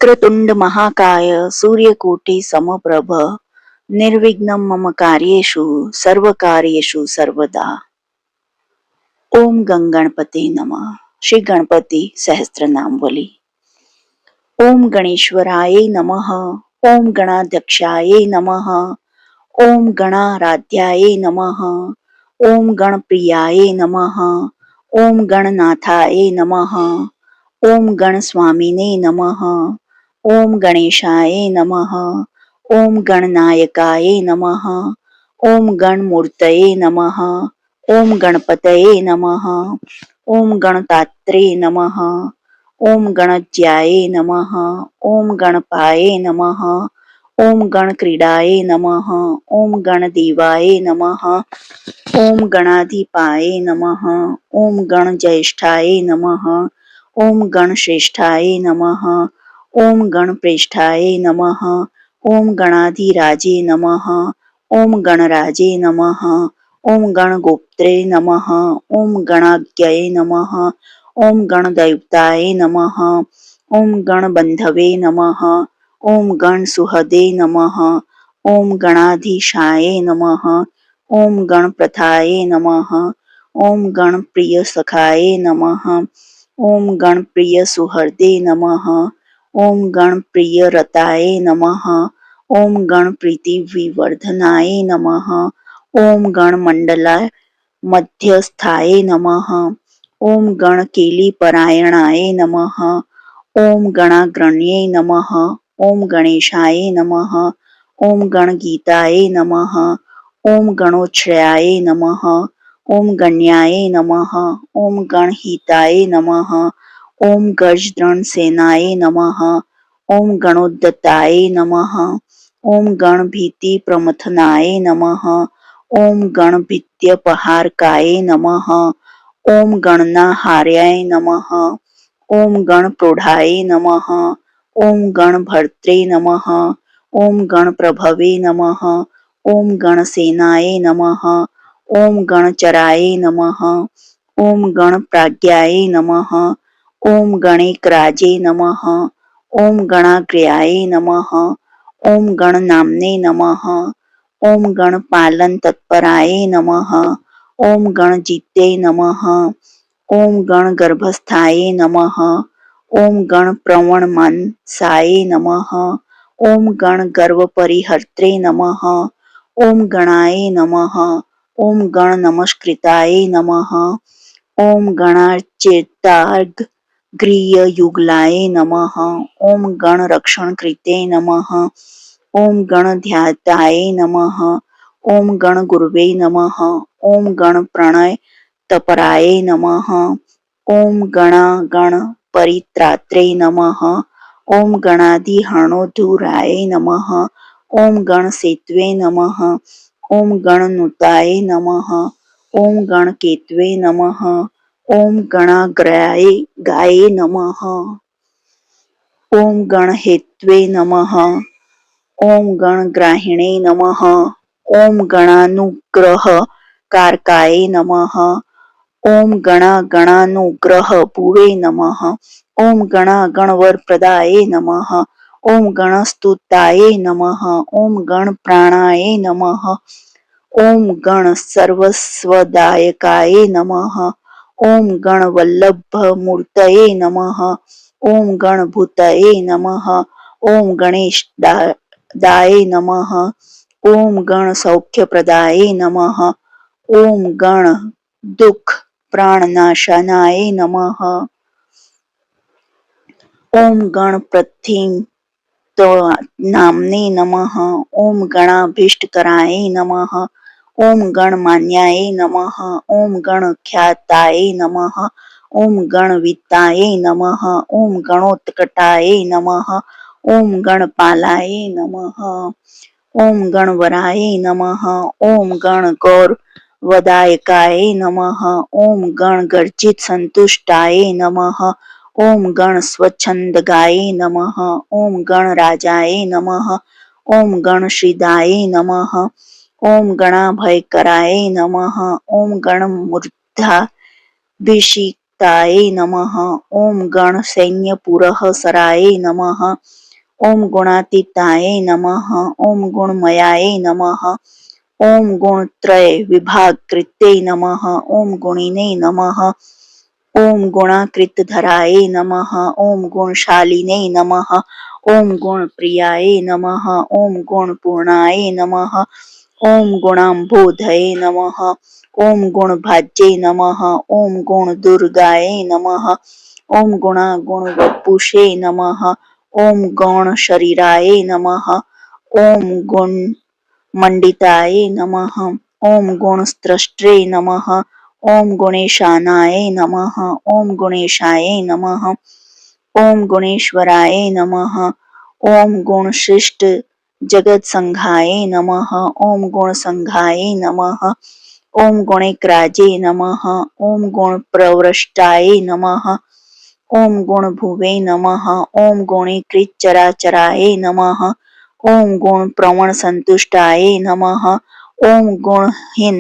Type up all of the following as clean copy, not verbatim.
વક્રતુંડ મહાકાય સૂર્યકોટિ સમપ્રભ નિર્વિઘ્નમ મમ કાર્યેષુ સર્વકાર્યેષુ સર્વદા. ઓમ ગંગણપતે નમઃ. શ્રી ગણપતિ સહસ્ત્રનામવલી. ઓમ ગણેશ્વરાય નમઃ. ઓમ ગણાધ્યક્ષાય નમઃ. ઓમ ગણારાધ્યાય નમઃ. ઓમ ગણપ્રિયાય નમઃ. ઓમ ગણનાથાય નમઃ. ઓમ ગણસ્વામિને નમઃ. ઓમ ગણેશાય નમઃ. ઓમ ગણનાયકાય નમઃ. ઓમ ગણમૂર્તયે નમઃ. ઓમ ગણપતયે નમઃ. ઓમ ગણતાત્રે નમઃ. ઓમ ગણજ્યાય નમઃ. ઓમ ગણપાય નમઃ. ઓમ ગણક્રીડાય નમઃ. ઓમ ગણદેવાય નમઃ. ઓમ ગણાધિપાય નમઃ. ઓમ ગણજ્યેષ્ઠાય નમઃ. ઓમ ગણશ્રેષ્ઠાય નમઃ. ઓમ ગણપ્રેષ્ઠાય નમઃ. ઓમ ગણાધિરાજે નમઃ. ઓમ ગણરાજે નમઃ. ઓમ ગણગોપ્ત્રે નમઃ. ઓમ ગણાજ્ઞય નમઃ. ઓમ ગણદૈવતાય નમઃ. ઓમ ગણબંધવે નમઃ. ઓમ ગણસુહદે નમઃ. ઓમ ગણાધીશાય નમઃ. ઓમ ગણપ્રથાય નમઃ. ઓમ ગણપ્રિયસખાય નમઃ. ઓમ ગણપ્રિયસુહૃદે નમઃ. ઓમ ગણપ્રિયરતાય નમઃ. ઓમ ગણપ્રીતિવિવર્ધનાય નમઃ. ઓમ ગણમંડલા મધ્યસ્થાય નમઃ. ઓમ ગણકેલીપરાયણાય નમઃ. ઓમ ગણાગ્રણ્યે નમઃ. ઓમ ગણેશાય નમઃ. ઓમ ગણગીતાય નમઃ. ઓમ ગણોચ્છ્રયાય નમઃ. ઓમ ગણ્યાય નમઃ. ઓમ ગણહિતાય નમઃ. ઓમ ગજદ્રણસેનાય નમઃ. ઓમ ગણોદ્ધતાય નમઃ. ઓમ ગણભીતિપ્રમથનાય નમઃ. ઓમ ગણભીત્યપહારકાય નમઃ. ઓમ ગણનાહાર્યાય નમઃ. ઓમ ગણપ્રોઢાય નમઃ. ઓમ ગણભર્ત્રે નમઃ. ઓમ ગણપ્રભવે નમઃ. ઓમ ગણસેનાય નમઃ. ઓમ ગણચરાય નમઃ. ઓમ ગણપ્રાજ્ઞાય નમઃ. ઓમ ગણેકરાજે નમઃ. ઓમ ગણાગ્ર્યાય નમઃ. ઓમ ગણનામ્ને નમઃ. ઓમ ગણપાલનતત્પરાય નમઃ. ઓમ ગણજિત્યે નમઃ. ઓમ ગણગર્ભસ્થાય નમઃ. ઓમ ગણપ્રવણમનસાય નમઃ. ઓમ ગણગર્વપરિહર્ત્રે નમઃ. ઓમ ગણાય નમઃ. ઓમ ગણનમસ્કૃતાય નમઃ. ઓમ ગણાર્ચિતાર્ઘ્રિયયુગલાય નમઃ. ઓમ ગણરક્ષણકૃતે નમઃ. ઓમ ગણધ્યાતાય નમઃ. ઓમ ગણગુરવે નમઃ. ઓમ ગણપ્રણયતપરાય નમઃ. ઓમ ગણાગણપરિત્રાત્રે નમઃ. ઓમ ગણાધિહરણોદ્ધુરાય નમઃ. ઓમ ગણસેત્વે નમઃ. ઓમ ગણનુતાય નમઃ. ઓમ ગણકેતવે નમઃ. ઓમ ગણાગ્રયાય નમઃ. ઓમ ગણહેત્વે નમઃ. ઓમ ગણગ્રાહિણે નમઃ. ઓમ ગણાનુગ્રહકારકાય નમઃ. ઓમ ગણાગણાનુગ્રહભુવે નમઃ. ઓમ ગણાગણવરપ્રદાય નમઃ. ઓમ ગણસ્તુતાય નમઃ. ઓમ ગણપ્રાણાય નમઃ. ઓમ ગણસર્વસ્વદાયકાય નમઃ. ઓમ ગણવલ્લભમૂર્તયે નમઃ. ઓમ ગણભૂતયે નમઃ. ઓમ ગણેશદાય નમઃ. ઓમ ગણસૌખ્યપ્રદાય નમઃ. ઓમ ગણદુઃખપ્રાણનાશનાય નમઃ. ઓમ ગણપ્રથિતનામ્ને નમઃ. ઓમ ગણાભીષ્ટકરાય નમઃ. ઓમ ગણમાન્યાય નમઃ. ઓમ ગણખ્યાતાય નમઃ. ઓમ ગણવિત્તાય નમઃ. ઓમ ગણોત્કટાય નમઃ. ઓમ ગણપાલાય નમઃ. ઓમ ગણવરાય નમઃ. ઓમ ગણગૌરવદાયકાય નમઃ. ઓમ ગણગર્જિતસંતુષ્ટાય નમઃ. ઓમ ગણસ્વચ્છંદગાય નમઃ. ઓમ ગણરાજાય નમઃ. ઓમ ગણશ્રીદાય નમઃ. ઓમ ગણાભયકરાય નમઃ. ઓમ ગણમૂર્ધાભિષિક્તાય गुणयुक्ताय नमः। ॐ गणसैन्यपुरःसराय नमः। ॐ गुणातीताय नमः। ॐ गुणमयाय नमः। ॐ गुणत्रयविभागकृत्यै नमः। ॐ गुणिने नमः। ॐ गुणाकृतधराय नमः। ॐ गुणशालिने नमः। ॐ गुणप्रियाय नमः। ॐ गुणपूर्णाय नमः। ॐ गुणाम्बोधये नमः। ॐ गुणभाज्ये नमः। ॐ गुणदुर्गाय नमः। ॐ गुणागुणवपुषे नमः। ॐ गौणशरीराय नमः। ॐ गुणमण्डिताय नमः। ॐ गुणस्त्रष्ट्रे नमः। ॐ गुणेशानाय नमः। ॐ गुणेशाय नमः। ॐ गुणेश्वराय नमः। ॐ गुणशिष्ट जगत्संघाय नमः। ॐ गुणसंघाय नमः। ॐ गुणैक्राजे नमः। ॐ गुणप्रवृष्टाय नमः। ॐ गुणभुवे नमः। ॐ गुणीकृतचराचराय नमः। ॐ गुणप्रवणसन्तुष्टाय नमः। ॐ गुणहीन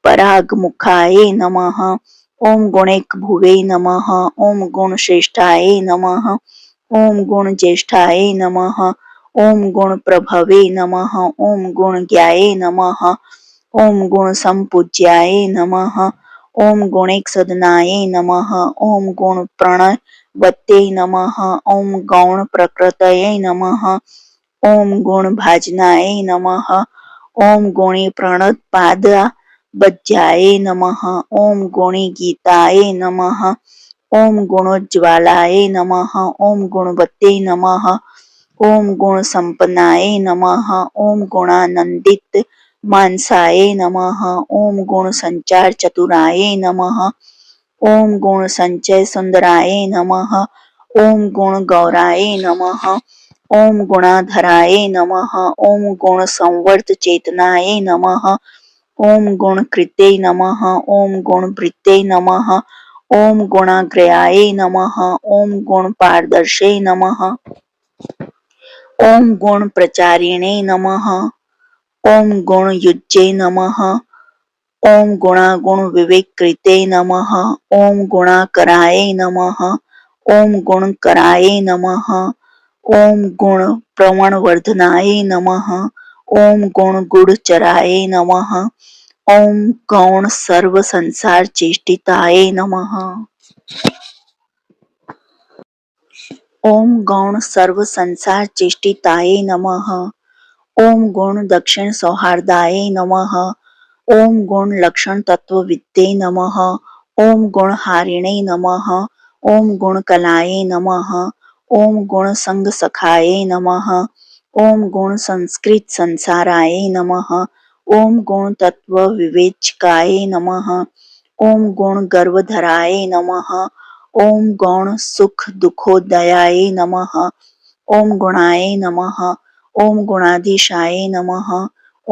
परागमुखाय नमः। ॐ गुणैकभुवे नमः। ॐ गुणश्रेष्ठाय नमः। ॐ गुणज्येष्ठाय नमः। ॐ गुणप्रभवे नमः। ॐ गुणज्ञाय नमः। ॐ गुणसम्पूज्याय नमः। ॐ गुणैकसदनाय नमः। ॐ गुणप्रणवत्यै नमः। ॐ गौणप्रकृतये नमः। ॐ गुणभाजनाय नमः। ॐ गुणिप्रणतपादबद्ध्याय नमः। ॐ गुणिगीताय नमः। ॐ गुणोज्ज्वलाय नमः। ॐ गुणवत्यै नमः। ॐ गुणसम्पन्नाय नमः। ॐ गुणानन्दित मानसाय नमः। ॐ गुणसञ्चारचतुराय नमः। ॐ गुणसञ्चयसुन्दराय नमः। ॐ गुणगौराय नमः। ॐ गुणाधराय नमः। ॐ गुणसंवर्तचेतनाय नमः। ॐ गुणकृत्यै नमः। ॐ गुणभृत्यै नमः। ॐ गुणाग्रयाय नमः। ॐ गुणपारदर्शे नमः। ॐ गुणप्रचारिणे नमः। ॐ गुणयुज्ये नमः। ॐ गुणागुणविवेककृते नमः। ॐ गुणाकराय नमः। ॐ गुणकराय नमः। ॐ गुणप्रवणवर्धनाय नमः। ॐ गुणगूढचराय नमः। ॐ गौणसर्वसंसारचेष्टिताय नमः। ॐ गौणसर्वसंसारचेष्टिताय नमः। ॐ गुणदक्षिणसौहार्दाय नमः। ॐ गुणलक्षणतत्त्वविद्ये नमः। ॐ गुणहारिणे नमः। ॐ गुणकलाय नमः। ॐ गुणसङ्गसखाय नमः। ॐ गुणसंस्कृतसंसाराय नमः। ॐ गुणतत्त्वविवेचकाय नमः। ॐ गुणगर्वधराय नमः। ॐ गौणसुखदुःखोदयाय नमः। ॐ गुणाय नमः। ॐ गुणाधीशाय नमः।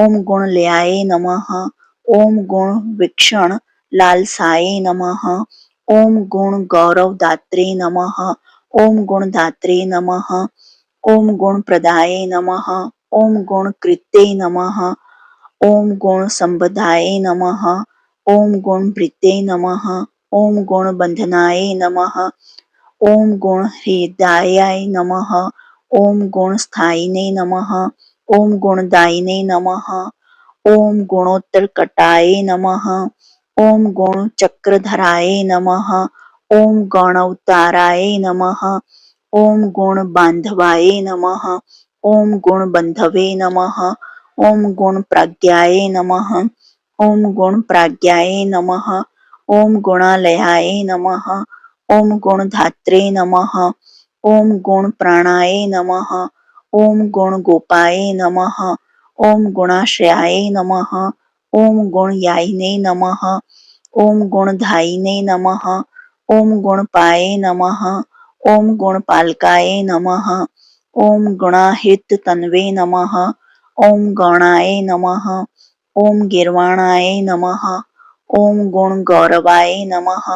ॐ गुणलयाय नमः। ॐ गुणवीक्षणलालसाय नमः। ॐ गुणगौरवदात्रे नमः। ॐ गुणदात्रे नमः। ॐ गुणप्रदाय नमः। ॐ गुणकृत्ये नमः। ॐ गुणसम्बद्धाय नमः। ॐ गुणभृत्ये नमः। ॐ गुणबन्धनाय नमः। ॐ गुणहृदायाय नमः। ॐ गुणस्थायिने नमः। ॐ गुणदायिने नमः। ॐ गुणोत्तरकटाय नमः। ॐ गुणचक्रधराय नमः। ॐ गणौताराय नमः। ॐ गुणबान्धवाय नमः। ॐ गुणबन्धवे नमः। ॐ गुणप्राज्ञाय नमः। ॐ गुणप्राज्ञाय नमः। ॐ गुणालयाय नमः। ॐ गुणधात्रे नमः। ॐ गुणप्राणाय नमः। ॐ गुणगोपाय नमः। ॐ गुणाश्रयाय नमः। ॐ गुणयायिने नमः। ॐ गुणधायिने नमः। ॐ गुणपाये नमः। ॐ गुणपालकाय नमः। ॐ गुणाहृततन्वे नमः। ॐ गौणाय नमः। ॐ गीर्वाणाय नमः। ॐ गुणगौरवाय नमः।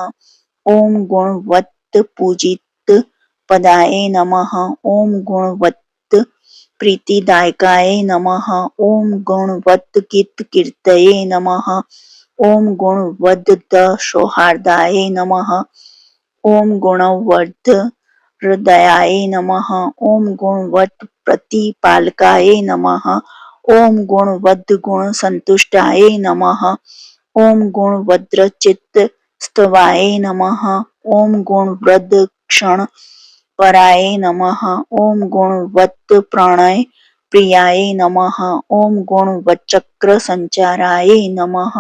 ॐ गुणवत्पूजितपदाय नमः। ॐ गुणवत्प्रीतिदायकाय नमः। ॐ गुणवद्गीतकीर्तये नमः। ॐ गुणवद्दसौहार्दाय नमः। ओम गुणवर्ध हृदयाय नमः। ओम गुणवत् प्रतिपालकाय नमः। ओम गुणवद् गुण संतुष्टाय नमः। ओम गुणवद्र चित्त स्तवाय नमः। ओम गुणवृद्ध क्षण पराय नमः। ओम गुणवत् प्रणय प्रियाय नमः। ओम गुणवच्चक्र संचाराय नमः।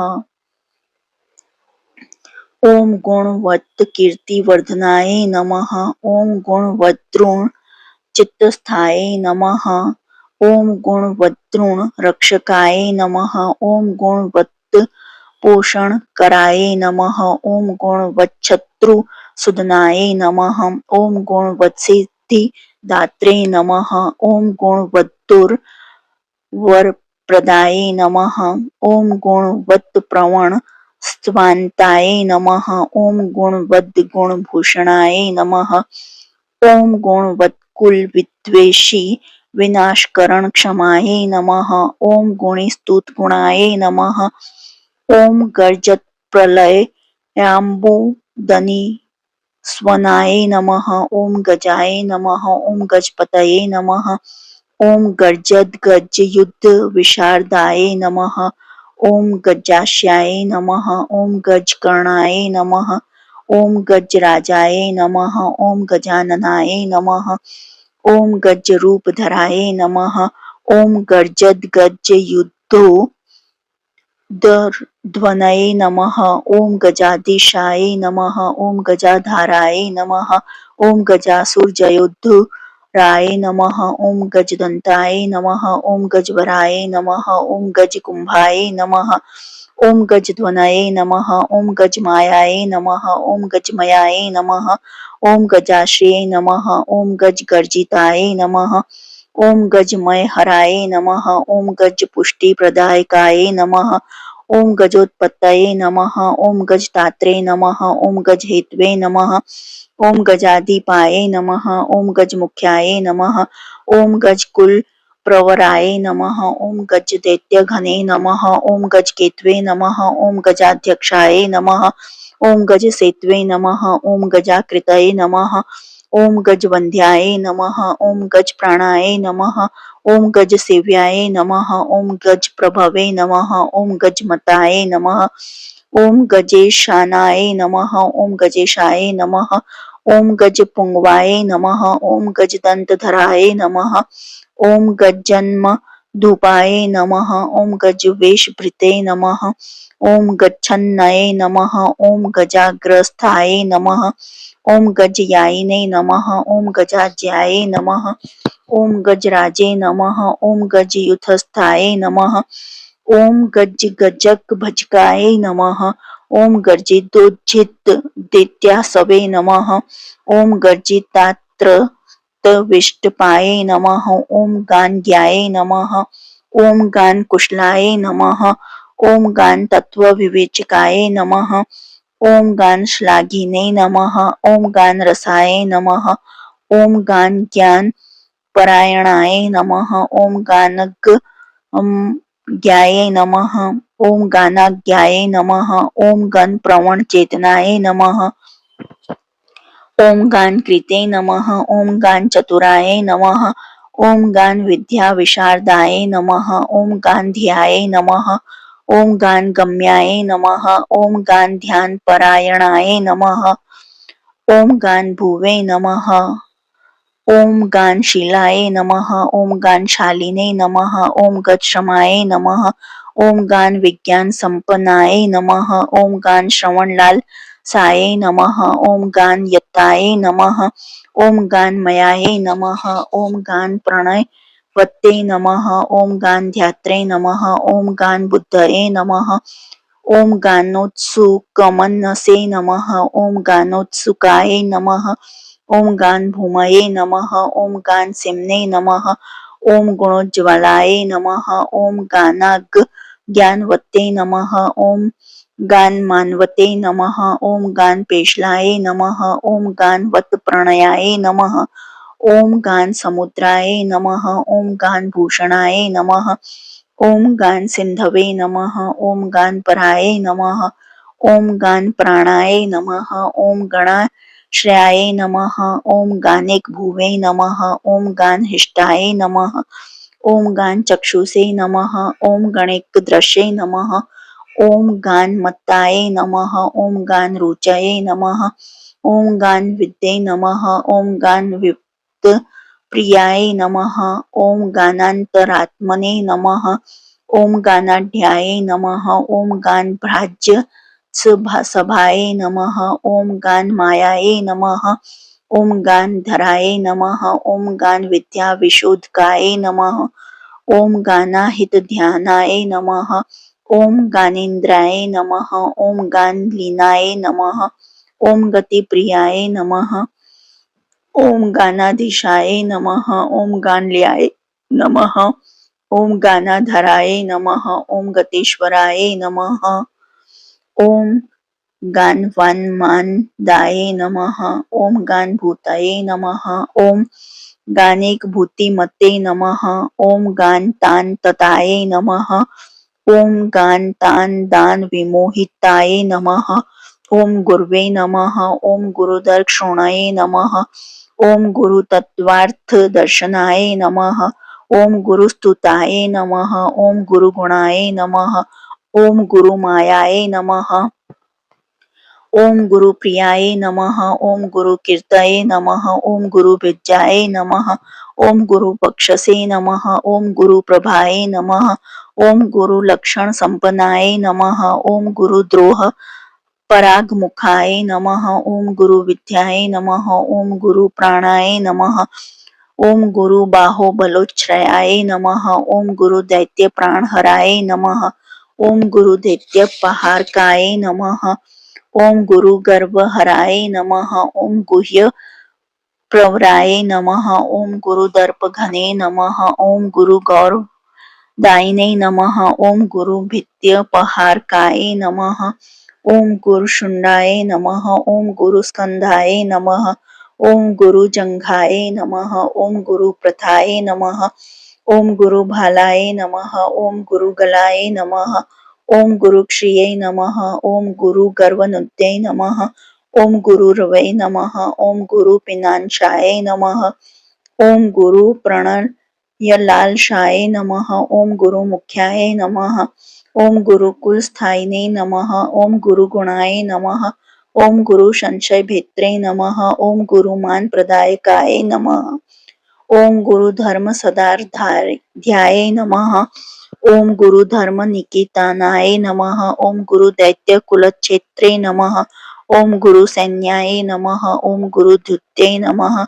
ओम गुणवत् कीर्तिवर्धनाय नमः। ओम गुणवद्रुण चित्तस्थाय नमः। ओम गुणवद्रुण रक्षकाय नमः। ओम गुणवत् पोषण कराय नमः। ओम गुणवच्छत्रु सुदनाय नमः। ओम गुणवत्सिद्धि दात्रे नमः। ओम गुणवद्दुर वर प्रदाय नमः। ओम गुणवत् प्रवण स्वान्ताय नमः। ओम गुणवद् गुणभूषणाय नमः। ओम गुणवत् कुल विद्वेषी विनाशकरण क्षमाय नमः। ओम गुणिस्तुत गुणाय नमः। ओम गर्जत प्रलय याम्बुदनी स्वनाय नमः। ओम गजाय नमः। ओम गजपतये नमः। ओम गर्जद गज युद्ध विशारदाय नमः। ओम गजास्याय नमः। ओम गजकर्णाय नमः। ओम गजराजाय नमः। ओम गजाननाय नमः। ओम गजरूपधराय नमः। ओम गर्जद गज युद्धो ध्वनये नमः। ओम गजाधीशाय नमः। ओम गजाधाराय नमः। ओम गजासुरजयोद्धराय नमः। ओम गजदंताय नमः। ओम गजवराय नमः। ओम गजकुंभाय नमः। ओम गजध्वनये नमः। ओम गजमायाय नमः। ओम गजमयाय नमः। ओम गजाश्रये नमः। ओम गजगर्जिताय नमः। ओम गजमय हराय नमः। ओम गज पुष्टि प्रदायकाय नमः। ओम गजोत्पत्तये नमः। ओम गजतात्रे नमः। ओम गजहेतवे नमः। ओम गजाधिपाय नमः। ओम गजमुख्याय नमः। ओम गजकुल प्रवराय नमः। ओम गजदैत्य घने नमः। ओम गजकेतवे नमः। ओम गजाध्यक्षाय नमः। ओम गजसेतवे नमः। ओम गजाकृतये नमः। ओम गजवंध्याय नमः। ओम गजप्राणाय नमः। ओम गजसेव्याय नमः। ओम गजप्रभवे नमः। ओम गजमताय नमः। ओम गजेशानाय नमः। ओम गजेशाय नमः। ओम गजपुंगवाय नमः। ओम गजदंतधराय नमः। ओम गजन्म धूपाय नमः। ओम गजवेशभृते नमः। ओम गच्छन्नये नमः। ओम गजाग्रस्थाय नमः। ओम गजयायिने नमः। ओम गजाज्याय नमः। ओम गजराजे नमः। ओम गजयुथस्थाय नमः। ओम गजगजक भजकाय नमः। ओम गर्जितोज्झित दैत्यासवे नमः। ओम गर्जितात्र तविष्टपाय नमः। ओम गानज्ञाय नमः। ओम गान कुशलाय नमः। ओम गान तत्व विवेचकाय नमः। ओम गान श्लाघिने नमः। ओम गान रसाय नमः। ओम गान ज्ञान परायणाय नमः। ओम गानग ज्ञाये नमः। ओम गानाज्ञाये नमः। ओम गण प्रवण चेतनाय नमः। ओम गान कृते नमः। ओम गान चतुराय नमः। ओम गान विद्या विशारदाय नमः। ओम गान ध्याय नमः। ओम गान गम्याय नमः। ओम गान ध्यान परायणाय नमः। ओम गान भुवे नमः। ओम गानशीलाय नमः। ओम गानशालिने नमः। ओम गच्छमाय नमः। ओम गान विज्ञान संपन्नाय नमः। ओम गान श्रवणलाल साये नमः। ओम गान यत्ताय नमः। ओम गान मयाय नमः। ओम गान प्रणय वत्ते नमः। ओम गान ध्यात्रे नमः। ओम गान बुद्धये नमः। ओम गानोत्सुकमनसे नमः। ओम गानोत्सुकाय नमः। ओम गान भूमये नमः। ओम गान सिमने नमः। ओम गुणोज्ज्वलाय नमः। ओम गानाग ज्ञानवत्ते नमः। ओम गान मानवते नमः। ओम गान पेशलाय नमः। ओम गान वत प्रणयाय नमः। ओम गान समुद्राय नमः। ओम गान भूषणाय नमः। ओम गान सिंधवे नमः। ओम गान पराय नमः। ओम गान प्राणाय नमः। ओम गणा श्रेयाय नमः। ओम गानेक भुवे नमः। ओम गान हिष्टाय नमः। ओम गान चक्षुषे नमः। ओम गणेक दृश्ये नमः। ओम गान मत्ताय नमः। ओम गान रुचये नमः। ओम गान विद्ये नमः। ओम गान विप्त प्रियाय नमः। ओम गानांतरात्मने नमः। ओम गानाढ्याय नमः। ओम गान भ्राज्य सभाय नमः। ओम गान मायाय नमः। ओम गान धराय नमः। ओम गान विद्या विशोधकाय नमः। ओम गानाहित ध्यानाय नमः। ओम गानेन्द्राय नमः। ओम गान लीनाय नमः। ओम गति प्रियाय नमः। ओम गानाधीशाय नमः। ओम गानल्याय नमः। ओम गानाधराय नमः। ओम गतेश्वराय नमः। ओम गानवान्मानदाय नमः। ओम गानभूताय नमः। ओम गानेकभूतिमते नमः। ओम गानतान्तताय नमः। ओम गानतान दान विमोहिताय नमः। ओम गुरुवे नमः। ओम गुरुदर्शनाय नमः। ओम गुरुतत्त्वार्थ दर्शनाय नमः। ओम गुरुस्तुताय नमः। ओम गुरुगुणाय नमः। ओम गुरुमायाय नमः। ओम गुरु प्रियाय नमः। ओम गुरु कीर्तये नमः। ओम गुरु विद्याय नमः। ओम गुरु बक्षसे नमः। ओम गुरु प्रभाय नमः। ओम गुरु लक्षण संपन्नाय नमः। ओम गुरु द्रोह परागमुखाय नमः। ओम गुरु विद्याय नमः। ओम गुरु प्राणाय नमः। ओम गुरु बाहोबलोच्छ्रयाय नमः। ओम गुरु दैत्य प्राणहराय नमः। ओम गुरु दैत्य पहारकाय नमः। ओम गुरु गर्भहराय नमः। ओम गुह्य प्रवराय नमः। ओम गुरु दर्पघने नमः। ओम गुरु गौरदायिने नमः। ओम गुरु भित्त्यपहारकाय नमः। ओम गुरु शुंडाय नमः। ओम गुरु स्कंधाय नमः। ओम गुरु जंघाय नमः। ओम गुरु प्रथाय नमः। ओम गुरु भालाय नमः। ओम गुरु गलाय नमः। ओम गुरु क्षिये नमः। ओम गुरु गर्वनुद्ये नमः। ओम गुरु रवे नमः। ओम गुरु पिनांशाय नमः। ओम गुरु प्रणयलालशाय नमः। ओम गुरु मुख्याय नमः। ओम गुरु कुलस्थायिने नमः। ओम गुरु गुणाय नमः। ओम गुरु संशय भेत्रे नमः। ओम गुरु मान प्रदायकाय नमः। ओम गुरु धर्म सदाध्याय नमः। ओम गुरु धर्म निकेतनाय नमः। ओम गुरु दैत्य कुलक्षेत्रे नमः। ओम गुरु सैन्याय नमः। ओम गुरु धृत्ये नमः।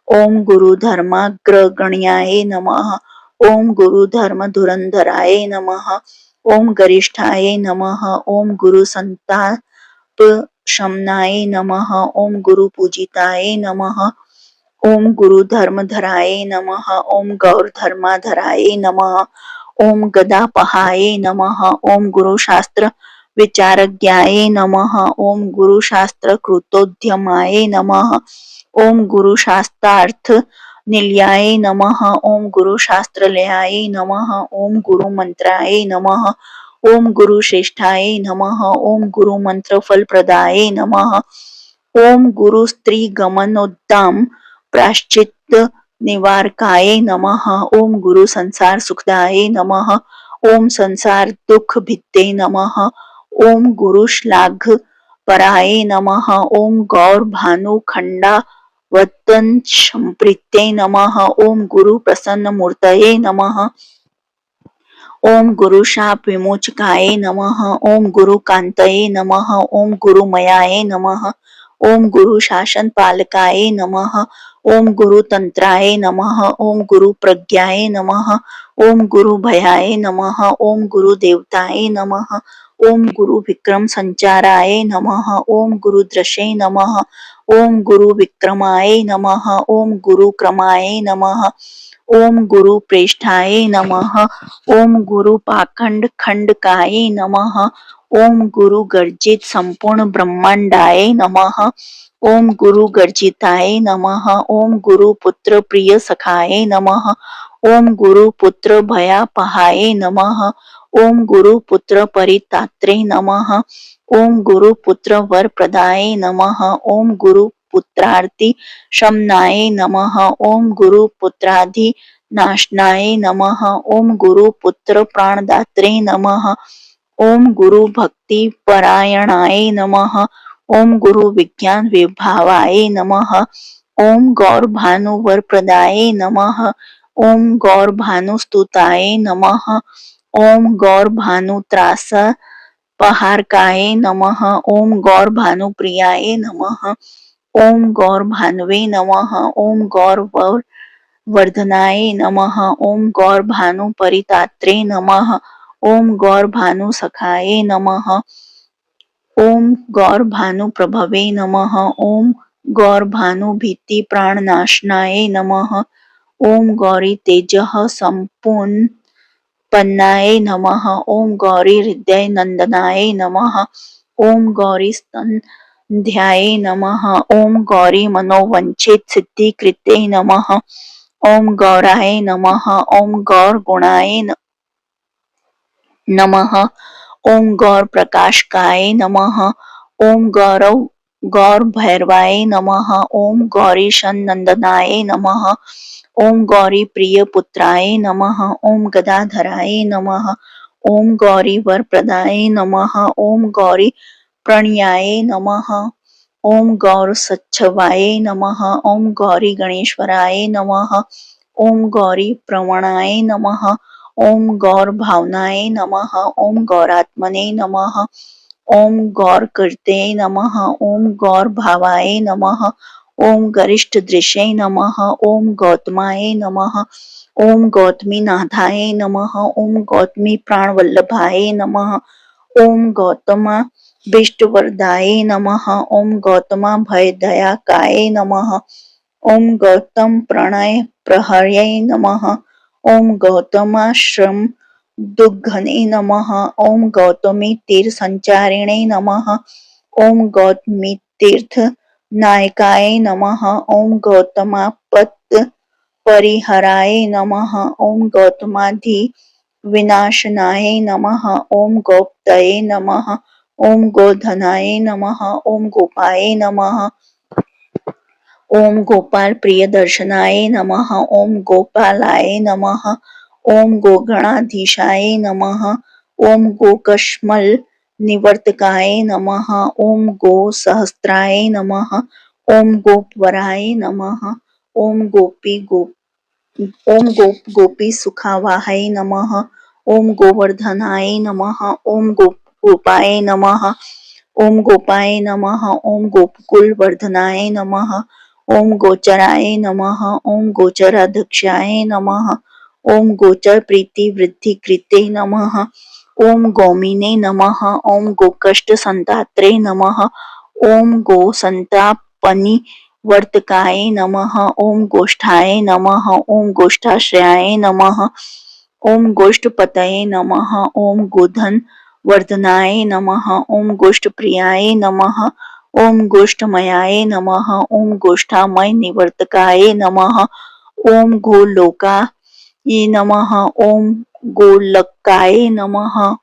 ओम गुरु धर्माग्रगण्याय नमः। ओम गुरु धर्म धुरंधराय नमः। ओम गरिष्ठाय नमः। ओम गुरु संताप शमनाय नमः। ओम गुरु पूजिताय नमः। ओम गुरु धर्मधराय नमः। ओम गौर धर्माधराय नमः। ओम गदापहाय नमः। ओम गुरु शास्त्र विचारज्ञाय नमः। ओम गुरु शास्त्र कृतोद्यमाय नमः। ओम गुरु शास्त्रार्थ निलयाय नमः। ओम गुरु शास्त्रलयाय नमः। ओम गुरु मंत्राय नमः। ओम गुरु श्रेष्ठाय नमः। ओम गुरु मंत्र फल प्रदाय नमः। ओम गुरु स्त्री गमनोद्दाम प्राश्चित निवारकाय नमः। ओम गुरु संसार सुखदाय नमः। ओम संसार दुख भित्ते नमः। ओम गुरु श्लाघ पराय नमः। ओम गौर भानु खंडा वतन संप्रीत्ये नमः। ओम गुरु प्रसन्न मूर्तये नमः। ओम गुरु शाप विमोचकाय नमः। ओम गुरु कांतये नमः। ओम गुरु मयाय नमः। ओम गुरु शासन पालकाय नमः। ओम गुरु तंत्राय नमः। ओम गुरु प्रज्ञाय नमः। ओम गुरु भयाय नमः। ओम गुरु देवताय नमः। ओम गुरु विक्रम संचाराय नमः। ओम गुरु दृशे नमः। ओम गुरु विक्रमाय नमः। ओम गुरु क्रमाय नमः। ओम गुरु प्रेष्ठाय नमः। ओम गुरु पाखंड खंडकाय नमः। ओम गुरु गर्जित संपूर्ण ब्रह्मांडाय नमः। ओम गुरु गर्जिताय नमः। ओम गुरु पुत्र प्रिय सखाय नमः। ओम गुरु पुत्र भयापहाय नमः। ओम गुरु पुत्र परितात्रे नमः। ओम गुरु पुत्र वर प्रदाय नमः। ओम गुरु गुरुपुत्रार्ति शमनाय नमः। ओम गुरुपुत्राधिनाशनाय नमः। ओम गुरुपुत्र प्राणदात्रे नमः। ओम गुरु भक्ति परायणाय नमः। ओम गुरु विज्ञान विभावाय नमः। ओम गौर भानु वरप्रदाय नमः। ओम गौर भानु स्तुताय नमः। ओम गौर भानु त्रास पहारकाय नमः। ओम गौर भानु प्रियाय नमः। ओम गौर भानवे नमः। ओम गौर वर्धनाय नमः। ओम गौर भानु परितात्रे नमः। ओम गौर भानु सखाय नमः। ओम गौर भानु प्रभवे नमः। ओम गौर भानु भीति प्राणनाशनाय नमः। ओम गौरी तेजः संपूर्ण पन्नाय नमः। ओम गौरी हृदय नंदनाय नमः। ओम गौरी स्तंध्याय नमः। ओम गौरी मनोवंचित सिद्धिकृते नमः। ओम गौराय नमः। ओम गौर गुणाय नमः। ओम गौर प्रकाशकाय नमः। ओम गौर भैरवाय नमः। ओम गौरीशन नंदनाय नमः। ओम गौरी प्रिय पुत्राय नमः। ओम गदाधराय नमः। ओम गौरी वरप्रदाय नमः। ओम गौरी प्रणयाय नमः। ओम गौर सच्छवाय नमः। ओम गौरी गणेश्वराय नमः। ओम गौरी प्रवणाय नमः। ओम गौर भावनाय नमः। ओम गौरात्मने नमः। ओम गौर कृते नमः। ओम गौर भावाय नमः। ओम गरिष्ठ दृशे नमः। ओम गौतमाय नमः। ओम गौतमी नाथाय नमः। ओम गौतमी प्राणवल्लभाय नमः। ओम गौतमा विष्टुवरदाय नमः। ओम गौतमा भयदयाकाय नमः। ओम गौतम प्रणय प्रहर्यै नमः। ओम गौतमाश्रम दुग्घने नमः। ओम गौतमी तीर संचारिणे नमः। ओम गौतमी तीर्थ नायकाय नमः। ओम गौतमापत परिहराय नमः। ओम गौतमाधि विनाशनाय नमः। ओम गोप्तये नमः। ओम गोधनाय नमः। ओम गोपाय नमः। ओम गोपाल प्रिय दर्शनाय नमः। ओम गोपालाय नमः। ओम गोगणाधीशाय नमः। ओम गोकश्मल निवर्तकाय नमः। ओम गो सहस्त्राय नमः। ओम गोपवराय नमः। ओम गोपी सुखावाहाय नमः। ओम गोवर्धनाय नमः। ओम गोपाय नमः। ओम गोपाय नमः। ओम गोपकुल वर्धनाय नमः। ओम गोचराय नमः। ओम गोचराध्यक्षाय नमः। ओम गोचर प्रीति वृद्धि कृते नमः। ओम गौमिने नमः। ओम गोकष्ट संतात्रे नमः। ओम गो संतापनि वर्तकाय नमः। ओम गोष्ठाय नमः। ओम गोष्ठाश्रयाय नमः। ओम गोष्ठपतये नमः। ओम गोधन वर्धनाय नमः। ओम गोष्ठप्रियाय नमः। ओम गोष्ठमयाय नमः। ओम गोष्ठामय निवर्तकाय नमः। ओम गोलोकाय नमः। ओम गोलक्काय नमः।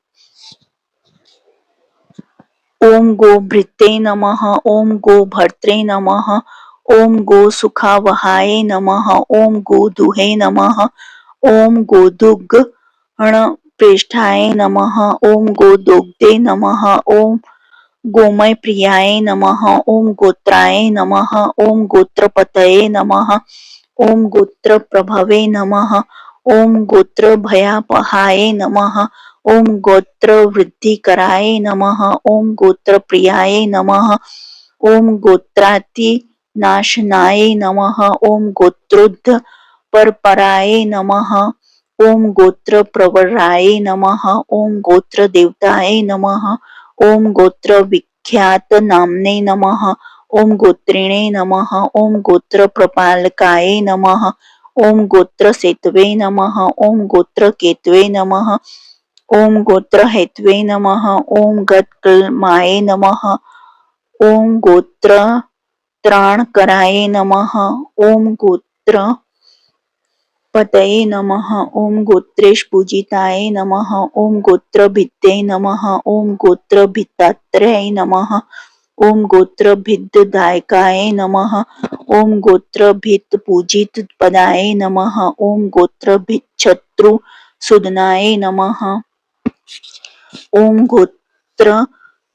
ओम गोभृते नमः। ओम गोभर्त्रे नमः। ओम गोसुखावहाय नमः। ओम गोदुहे नमः। ओम गोदुग्धप्रेष्ठाय नमः। ओम गोदुग्धे नमः। ओम गोमय प्रियाय नमः। ओम गोत्राय नमः। ओम गोत्रपतये नमः। ओम गोत्र प्रभवे नमः। ओम गोत्र भयापहाय नमः। ओम गोत्र वृद्धिकराय नमः। ओम गोत्र प्रियाय नमः। ओम गोत्रातिनाशनाय नमः। ओम गोत्रोद्ध परपराय नमः। ओम गोत्र प्रवराय नमः। ओम गोत्र देवताय नमः। ओम गोत्र विख्यात नामने नमः। ओम गोत्रिणे नमः। ओम गोत्र प्रपालकाय नमः। ओम गोत्र सेतवे नमः। ओम गोत्र केतवे नमः। ओम गोत्र हेतवे नमः। ओम गत्कल्माय नमः। ओम गोत्र त्राणकराय नमः। ओम गोत्र पतये नमः। ओम गोत्रेश पूजिताय नमः। ओम गोत्र भित्ते नमः। ओम गोत्र भित्तात्रेय नमः। ओम गोत्र भिद्ध दायकाय नमः। ओम गोत्र भित्त पूजित पदाय नमः। ओम गोत्र भित शत्रु सुदनाय नमः। ओम गोत्र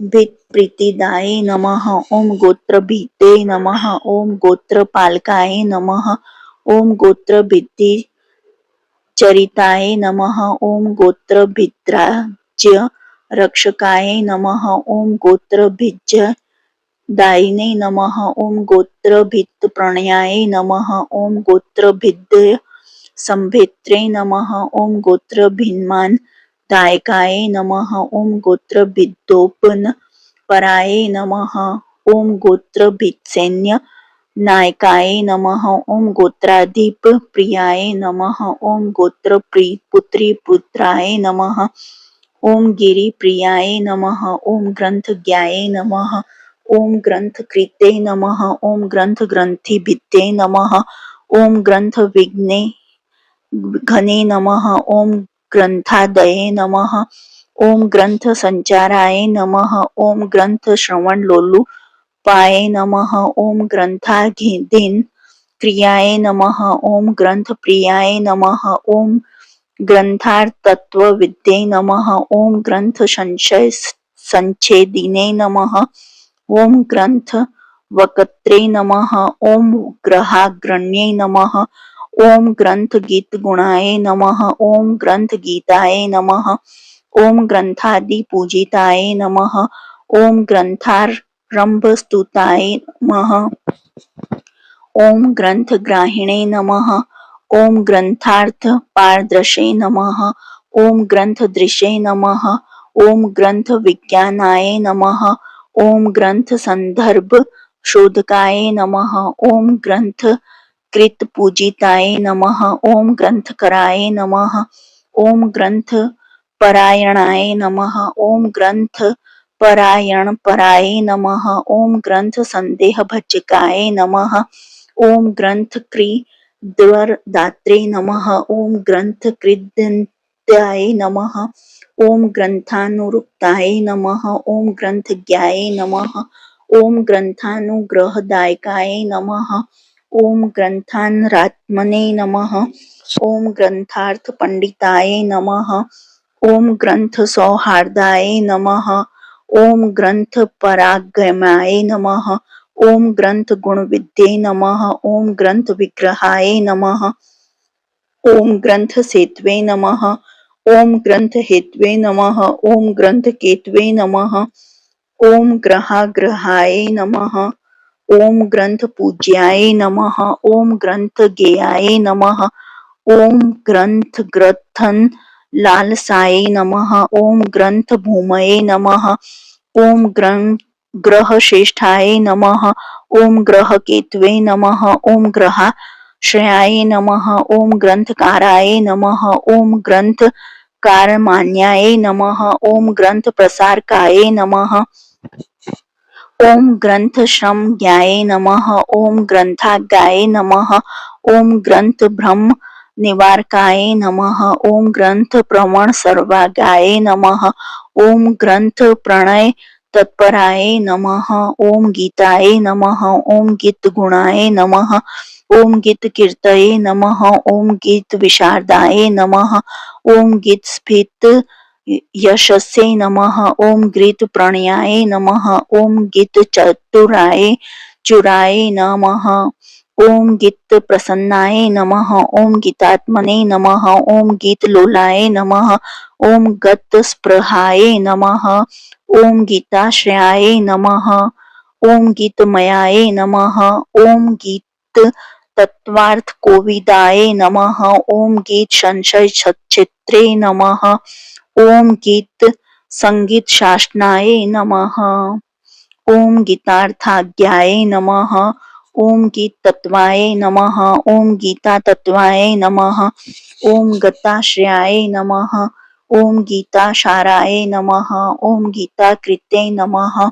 भित प्रीतिदाय नमः। ओम गोत्र भीते नमः। ओम गोत्र पालकाय नमः। ओम गोत्र भित्ति चरिताय नमः। ओम गोत्र भिद्राज्य रक्षकाय नमः। ओम गोत्र भिज्य दायिने नमः। ओम गोत्र भित्त प्रणयाय नमः। ओम गोत्र भिद्य संभित्रे नमः। ओम गोत्र भिन्मान दायकाय नमः। ओम गोत्र भिद्दोपन पराय नमः। ओम गोत्र भित्सैन्य नायकाय नमः। ओम गोत्राधिप प्रियाय नमः। ओम गोत्र पुत्री पुत्राय नमः। ओम गिरि प्रियाय नमः। ओम ग्रंथ ज्ञाय नमः। ओम ग्रंथ कृते नमः। ओम ग्रंथ ग्रंथि भित्ते नमः। ओम ग्रंथ विघ्ने घने नमः। ओम ग्रंथादये नमः। ओम ग्रंथ संचाराय नमः। ओम ग्रंथ श्रवण लोलु पाय नमः। ओम ग्रंथाधीन क्रियाय नमः। ओम ग्रंथ प्रियाय नमः। ओम ग्रंथार्थ तत्व विद्ये नमः। ओम ग्रंथ संशय संच्छेदिने नमः। ओम ग्रंथ वक्त्रे नमः। ओम ग्रहाग्रण्ये नमः। ओम ग्रंथ गीत गुणाय नमः। ओम ग्रंथ गीताय नमः। ओम ग्रंथादि पूजिताय नमः। ओम ग्रंथारंभ स्तुताय नमः। ओम ग्रंथ ग्राहिणे नमः। ओम ग्रंथार्थ पारदृशे नमः। ओम ग्रंथ दृशे नमः। ओम ग्रंथ विज्ञानाय नमः। ओम ग्रंथ संदर्भ शोधकाय नमः। ओम ग्रंथ कृत पूजिताय नमः। ओम ग्रंथ कराय नमः। ओम ग्रंथ परायणाय नमः। ओम ग्रंथ परायण पराय नमः। ओम ग्रंथ संदेह भजकाय नमः। ओम ग्रंथ कृद्वर दात्रे नमः। ओम ग्रंथ कृदंत्याय नमः। ओम ग्रंथानुरुक्ताय नमः। ओम ग्रंथ ज्ञाय नमः। ओम ग्रंथानुग्रहदायकाय नमः। ओम ग्रंथानरात्मने नमः। ओम ग्रंथार्थ पंडिताय नमः। ओम ग्रंथ सौहार्दाय नमः। ओम ग्रंथ परागमाय नमः। ओम ग्रंथ गुणविद्ये नमः। ओम ग्रंथ विग्रहाय नमः। ओम ग्रंथ सेतवे नमः। ओम ग्रंथ हेतवे नमः। ओम ग्रंथ केतवे नमः। ओम ग्रहाग्रहाय नमः। ओम ग्रंथ पूज्याय नमः। ओम ग्रंथ गेयाय नमः। ओम ग्रंथ ग्रथन लालसाय नमः। ओम ग्रंथ भूमये नमः। ओम ग्रह श्रेष्ठाय नमः। ओम ग्रह केतवे नमः। ओम ग्रहाश्रयाय नमः। ओम ग्रंथकाराय नमः। ओम ग्रंथ कारमान्याय नमः। ओम ग्रंथ प्रसारकाय नमः। ओम ग्रंथ श्रम ज्ञाय नमः। ओम ग्रंथाज्ञाय नमः। ओम ग्रंथ ब्रह्म निवारकाय नमः। ओम ग्रंथ प्रवण सर्वागाय नमः। ओम ग्रंथ प्रणय तत्पराय नमः। ओम गीताय नमः। ओम गीत गुणाय नमः। ओम गीत कीर्तये नमः। ओम गीत विशारदाय नमः। ओम गीत स्फीत यशस्ये नमः। ओम गीत प्रणयाय नमः। ओम गीत चतुराय चुराय नमः। ओम गीत प्रसन्नाय नमः। ओम गीतात्मने नमः। ओम गीत लोलाय नमः। ओम गत स्पृहाय नमः। ओम गीताश्रयाय नमः। ओम गीतमयाय नमः। ओम गीत तत्वार्थ कोविदाय नमः। ओम गीत संशय चित्रे नमः। ओम गीत संगीत शासनाय नमः। ओम गीतार्थाज्ञाय नमः। ओम गीत तत्वाय नमः। ओम गीता तत्वाय नमः। ओम गताश्रयाय नमः। ओम गीता साराय नमः। ओम गीता कृते नमः।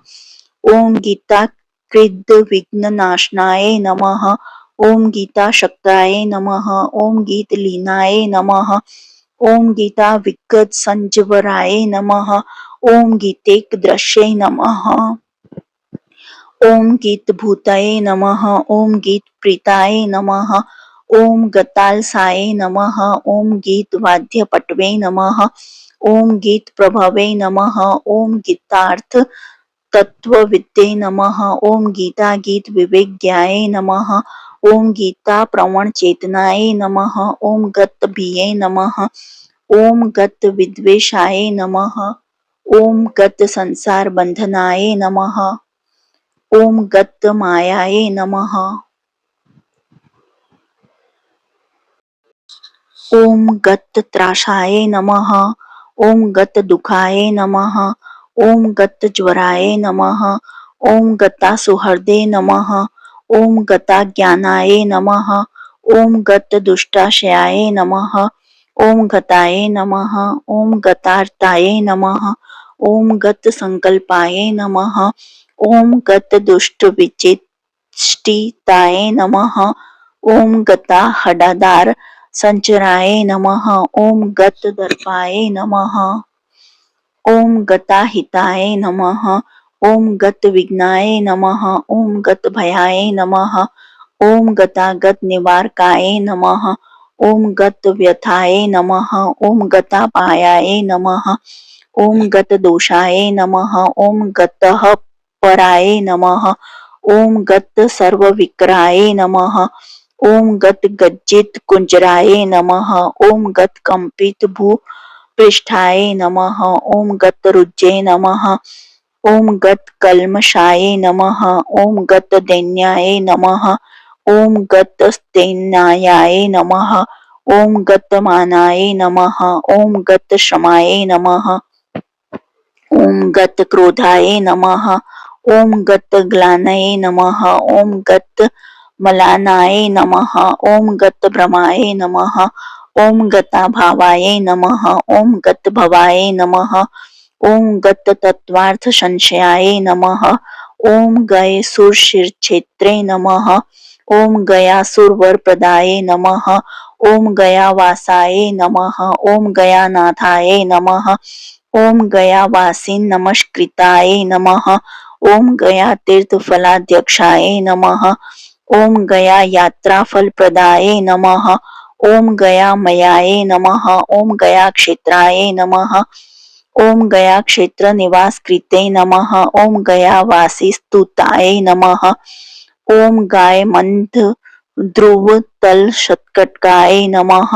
ओम गीता कृद विघ्न नाशनाय नमः। ओम गीता शक्ताय नमः। ओम गीत लीनाय नमः। ओम गीता विगत संजवराय नमः। ओम गीतेक दृश्ये नमः। ॐ गीतभूतये नमः। ॐ गीतप्रीताय नमः। ॐ गतालसाय नमः। ॐ गीतवाद्यपटवे नमः। ॐ गीतप्रभवे नमः। ॐ गीतार्थ तत्त्वविद्ये नमः। ॐ गीता गीत विवेज्ञाय नमः। ॐ गीता प्रवण चेतनाय नमः। ॐ गतभिये नमः। ॐ गत विद्वेषाय नमः। ॐ गत संसार बंधनाय नमः। ॐ गत मायाय नमः। ॐ गत त्रासाय नमः। ॐ गत दुखाय नमः। ॐ गत ज्वराय नमः। ॐ गता सुहृदे नमः। ॐ गता ज्ञानाय नमः। ॐ गत दुष्टाशयाय नमः। ॐ गताय नमः। ॐ गतार्ताय नमः। ॐ गत संकल्पाय नमः। ॐ गत दुष्ट विचेष्टिताय नमः। ॐ गता हडादार संचराय नमः। ॐ गत दर्पाय नमः। ॐ गताहिताय नमः। ॐ गत विघ्नाय नमः। ॐ गत भयाय नमः। ॐ गतागत निवारकाय नमः। ॐ गत व्यथाय नमः। ॐ गतापायाय नमः। ॐ गत दोषाय नमः। ॐ गतः पराय नमः। ॐ गत सर्वविक्राय नमः। ॐ गत गज्जित कुंजराय नमः। ॐ गत कंपित भू पृष्ठाय नमः। ॐ गत रुज्जे नमः। ॐ गत कल्मषाय नमः। ॐ गत दैन्याय नमः। ॐ गत स्तेन्नायाय नमः। ॐ गत मानाय नमः। ॐ गत श्रमाय नमः। ॐ गत क्रोधाय नमः। ॐ गत ग्लानये नमः। ॐ गत मलानाय नमः। ॐ गत भ्रमाय नमः। ॐ गताभावाय नमः। ॐ गत भवाय नमः। ॐ गत तत्त्वार्थ संशयाय नमः। ॐ गये सुरशिरक्षेत्रे नमः। ॐ गयासुरवरप्रदाय नमः। ॐ गयावासाय नमः। ॐ गयानाथाय नमः। ॐ गयावासिन् नमस्कृताय नमः। ॐ गयातीर्थफलाध्यक्षाय नमः। ॐ गयायात्राफलप्रदाय नमः। ॐ गयामयाय नमः। ॐ गयाक्षेत्राय नमः। ॐ गयाक्षेत्रनिवासकृते नमः। ॐ गयावासिस्तुताय नमः। ॐ गायमन्थध्रुवतलशतकटकाय नमः।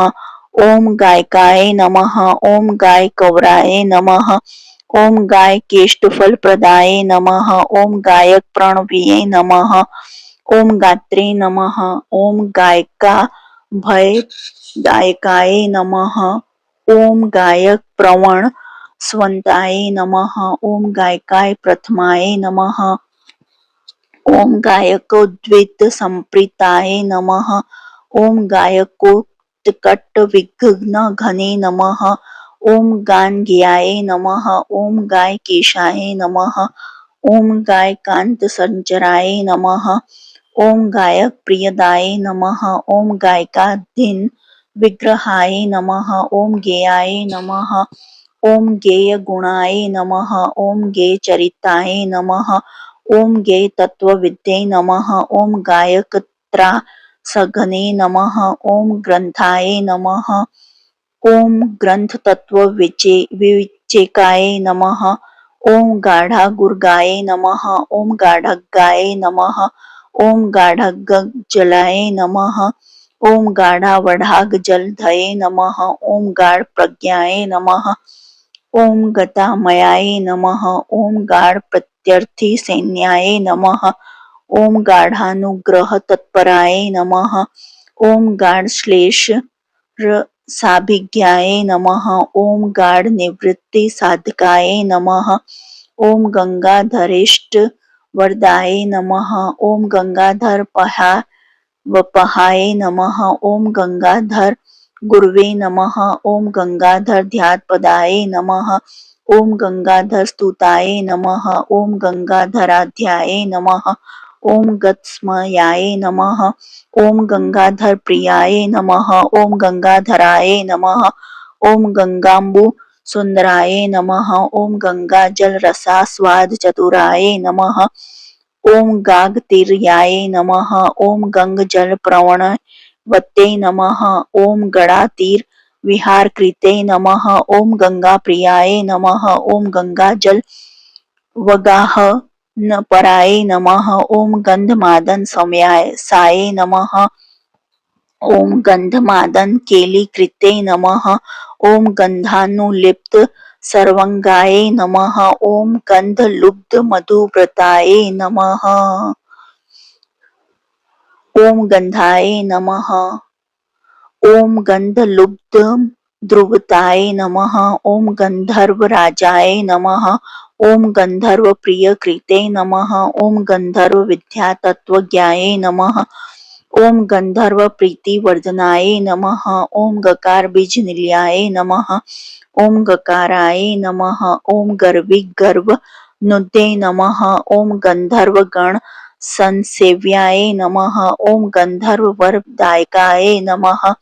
ॐ गायकाय नमः। ॐ गायकवराय नमः। ॐ गायकेष्टफलप्रदाय नमः। ॐ गायकप्रणवीये नमः। ॐ गात्रे नमः। ॐ गायकाभयदायकाय नमः। ॐ गायकप्रवण स्वन्ताय नमः। ॐ गायकाय प्रथमाय नमः। ॐ गायकोद्वित्तसम्प्रीताय नमः। ॐ गायकोत्कटविघ्नघने नमः। ॐ गानगेयाय नमः। ॐ गायकेशाय नमः। ॐ गायकान्तसञ्चराय नमः। ॐ गायकप्रियदाय नमः। ॐ गायकाधीन विग्रहाय नमः। ॐ गेयाय नमः। ॐ गेयगुणाय नमः। ॐ गेयचरिताय नमः। ॐ गेयतत्त्वविद्ये नमः। ॐ गायकत्रासघने नमः। ॐ ग्रन्थाय नमः। ॐ ग्रन्थतत्त्वविवेचकाय नमः। ॐ गाढागुर्गाय नमः। ॐ गाढज्ञाय नमः। ॐ गाढगजलाय नमः। ॐ गाढावढागजलधये नमः। ॐ गाढप्रज्ञाय नमः। ॐ गतामयाय नमः। ॐ गाढप्रत्यर्थिसैन्याय नमः। ॐ गाढानुग्रहतत्पराय नमः। ॐ गाढश्लेषरसाभिज्ञाय नमः। ॐ गाढनिवृत्तिसाधकाय नमः। ॐ गङ्गाधरेष्टवरदाय नमः। ॐ गङ्गाधरपहाय नमः। ॐ गङ्गाधर गुरवे नमः। ॐ गङ्गाधरध्यात्पदाय नमः। ॐ गङ्गाधरस्तुताय नमः। ॐ गङ्गाधराध्याय नमः। ॐ गत्स्मयाय नमः। ॐ गङ्गाधरप्रियाय नमः। ॐ गङ्गाधराय नमः। ॐ गङ्गाम्बुसुन्दराय नमः। ॐ गङ्गाजलरसास्वादचतुराय नमः। ओम गागतीर्याय नमः। ओम गंगजलप्रवणवत्यै नमः। ओम गणातीर विहारकृते नमः। ओम गंगाप्रियाय नमः। ओम गंगाजलवगाहनपराय नमः। ओम गंधमादन साये नमः। ओम गंधमादन केलीकृते नमः। ओम गंधानुलिप्त सर्वंगाय नमः। ओम गंधलुब्ध मधुव्रताय नमः। ओम गंधाय नमः। ओम गंधलुब्ध ध्रुवताय नमः। ओम गंधर्वराजाय नमः। ओम गंधर्व प्रियकृते नमः। ओम गंधर्व विद्यातत्त्वज्ञाय नमः। ओम गंधर्व प्रीतिवर्धनाय नमः। ओम गकार बीजनिलयाय नमः। ओम गकाराय नमः। ओम गर्विगर्वनुदे नमः। ओम गंधर्व गण संसेव्याय नमः। ओम गंधर्व वरदायकाय नमः।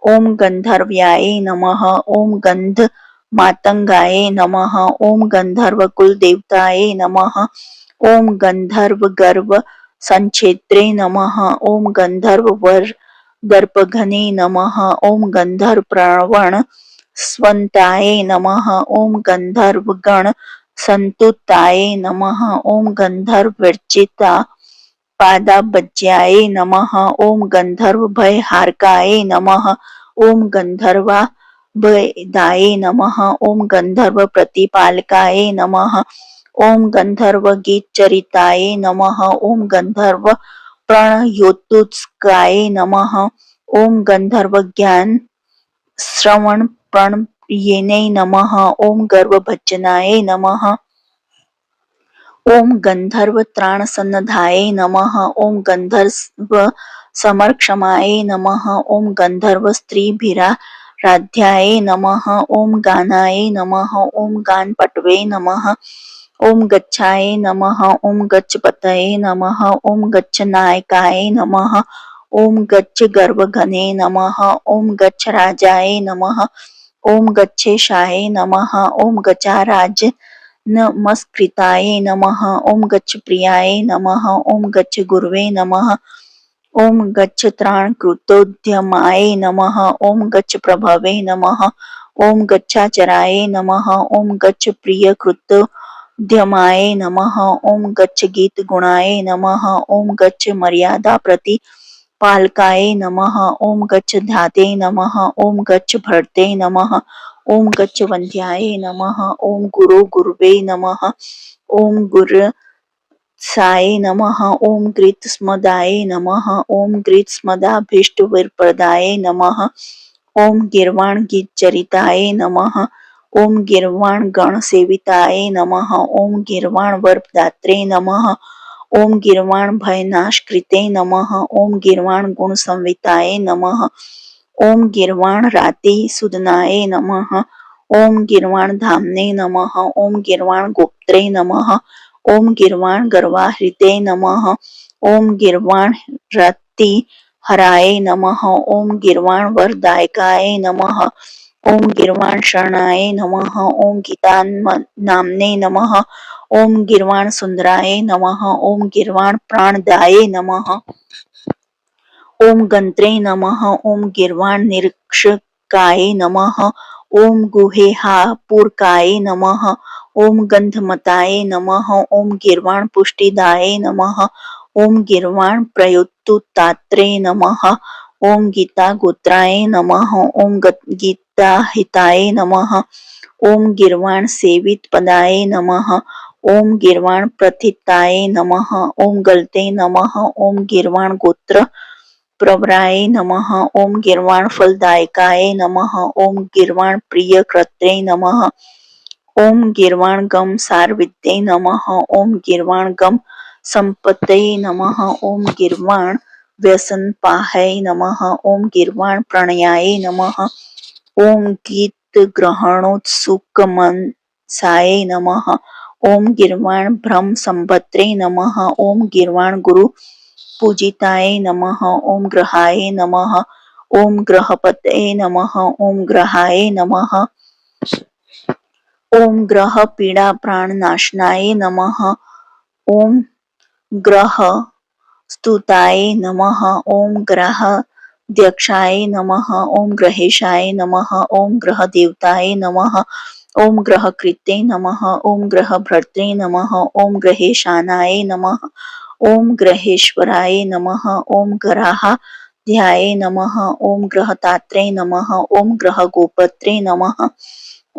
ओम गंधर्व्याय नमः। ओम गंध मातंगाय नमः। ओम गंधर्व कुलदेवताय नमः। ओम गंधर्व गर्व संक्षेत्रे नमः। ओम गंधर्व वर दर्पघने नमः। ओम गंधर्व प्रवण स्वंताय नमः। ओम गंधर्व गण संतुताय नमः। ओम गंधर्व वर्जिता पादाब्ज्याय नमः। ओम गंधर्व भयहारकाय नमः। ओम गंधर्वा भयदाय नमः। ओम गंधर्व प्रतिपालकाय नमः। ओम गंधर्व गीतचरिताय नमः। ओम गंधर्व प्रणयोत्सुकाय नमः। ओम गंधर्व ज्ञान श्रवण प्रणयिने नमः। ओम गर्वभजनाय नमः। ओम गंधर्व त्राणसन्नधाय नमः। ओम गंधर्व समरक्षमाय नमः। ओम गंधर्व स्त्रीभिराराध्याय नमः। ओम गानाय नमः। ओम गानपटवे नमः। ओम गच्छाय नमः। ओम गच्छपतये नमः। ओम गच्छनायकाय नमः। ओम गच्छ गर्भघने नमः। ओम गच्छराजाय नमः। ओम गच्छेशाय नमः। ओम गचाराज नमस्कृताय नमः। ओम गच्छप्रियाय नमः। ओम गच्छ गुरवे नमः। ओम गच्छ त्राणकृतोद्यमाय नमः। ओम गच्छ प्रभवे नमः। ओम गच्छाचराय नमः। ओम गच्छ प्रियकृतोद्यमाय नमः। ओम गच्छ गीतगुणाय नमः। ओम गच्छ मर्यादा प्रतिपालकाय नमः। ओम गच्छ ध्याते नमः। ओम गच्छ भर्ते नमः। ओम गच्छ वंध्याय नमः। ओम गुरु गुरवे नमः। ओम गुरसाय नमः। ओम गृत्स्मदाय नमः। ओम गृत्स्मदाभीष्टवरप्रदाय नमः। ओम गिर्वाण गीतचरिताय नमः। ओम गिर्वाण गणसेविताय नमः। ओम गिर्वाण वरदात्रे नमः। ओम गिर्वाण भयनाशकृते नमः। ओम गिर्वाण गुणसंविताय नमः। ओम गिर्वाण राति सुदनाय नमः। ओम गिर्वाण धामने नमः। ओम गिर्वाण गोप्त्रे नमः। ओम गिर्वाण गर्वाहृते नमः। ओम गिर्वाण रति हराय नमः। ओम गिर्वाण वरदायकाय नमः। ओम गिर्वाण शरणाय नमः। ओम गीतानाम्ने नमः। ओम गिर्वाण सुंदराय नमः। ओम गिर्वाण प्राणदाय नमः। ओम गंत्रे नमः। ओम गिर्वाण निरीक्षकाय नमः। ओम गुहेहापूरकाय नमः। ओम गंधमताय नमः। ओम गिर्वाण पुष्टिदाय नमः। ओम गिर्वाण प्रयुक्तुतात्रे नमः। ओम गीतागोत्राय नमः। ओम गीताहिताय नमः। ओम गिर्वाण सेवितपदाय नमः। ओम गिर्वाण प्रथिताय नमः। ओम गलते नमः। ओम गिर्वाण गोत्र प्रवराय नमः। ओम गिर्वाण फलदायकाय नमः। ओम गिर्वाण प्रियकृत्रे नमः। ओम गिर्वाण गम सारविद्ये नमः। ओम गिर्वाण गम संपत्तये नमः। ओम गिर्वाण व्यसनपाहय नमः। ओम गिर्वाण प्रणयाय नमः। ओम गीत ग्रहणोत्सुकमनसाय नमः। ओम गिर्वाण भ्रम संभत्रे नमः। ओम गिर्वाण गुरु पूजिताय नमः। ओम ग्रहाय नमः। ओम ग्रहपतये नमः। ओम ग्रहाय नमः। ओम ग्रह पीड़ा प्राणनाशनाय नमः। ओम ग्रह स्तुताय नमः। ओम ग्रहाध्यक्षाय नमः। ओम ग्रहेशाय नमः। ओम ग्रहदेवताय नमः। ओम ग्रहकृते नमः। ओम ग्रहभर्त्रे नमः। ओम ग्रहेशानाय नमः। ओम ग्रहेश्वराय नमः। ओम ग्रहाध्याय नमः। ओम ग्रहतात्रे नमः। ओम ग्रहगोपत्रे नमः।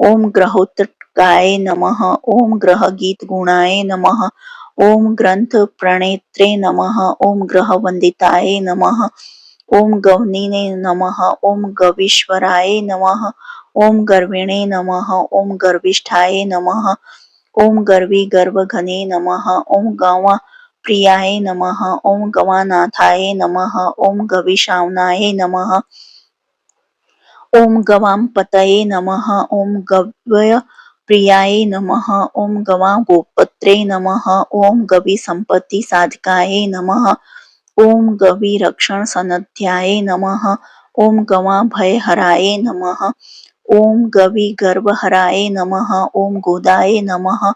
ओम ग्रहोत्कटाय नमः। ओम ग्रहगीतगुणाय नमः। ओम ग्रंथ प्रणेत्रे नमः। ओम ग्रहवंदिताय नमः। ओम गवनिने नमः। ओम गवीश्वराय नमः। ओम गर्विणे नमः। ओम गर्विष्ठाय नमः। ओम गर्वी गर्भघने नमः। ओम गवा प्रियाय नमः। ओम गवानाथाय नमः। ओम गविशावनाय नमः। ओम गवाम पतये नमः। ओम गव्य प्रियाय नमः। ओम गवा गोपत्रे नमः। ओम गवि संपत्ति साधकाय नमः। ओम गवि रक्षण सनध्याय नमः। ओम गवा भयहराय नमः। ओम गवि गर्भहराय नमः। ओम गोदाय नमः।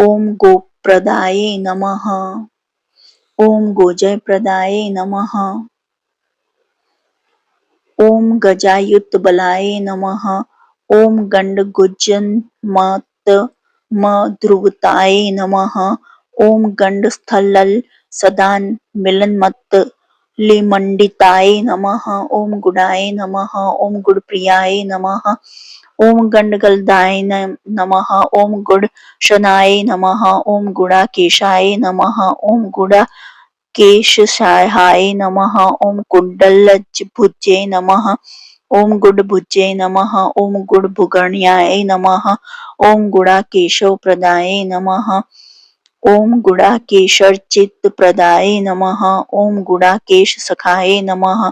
ओम गोप्रदाय नमः। ओम गोजयप्रदाय नमः। ओम गजायुतबलाय नमः। ओम गंडगुज्जन्मतमध्रुवताय नमः। ओम गंडस्थलल सदान्मिलन्मत्तलिमण्डिताय नमः। ओम गुडाय नमः। ओम गुडप्रियाय नमः। ओम गंडगलदाय नमः। ओम गुडशनाय नमः। ओम गुडाकेशाय नमः। ओम गुडा केशसाहाय नमः। ओम कुंडलज्जभुजे नमः। ओम गुडभुजे नमः। ओम गुडभुगण्याय नमः। ओम गुडाकेशवप्रदाय नमः। ओम गुडाकेशर्चित्तप्रदाय नमः। ओम गुडाकेशसखाय नमः।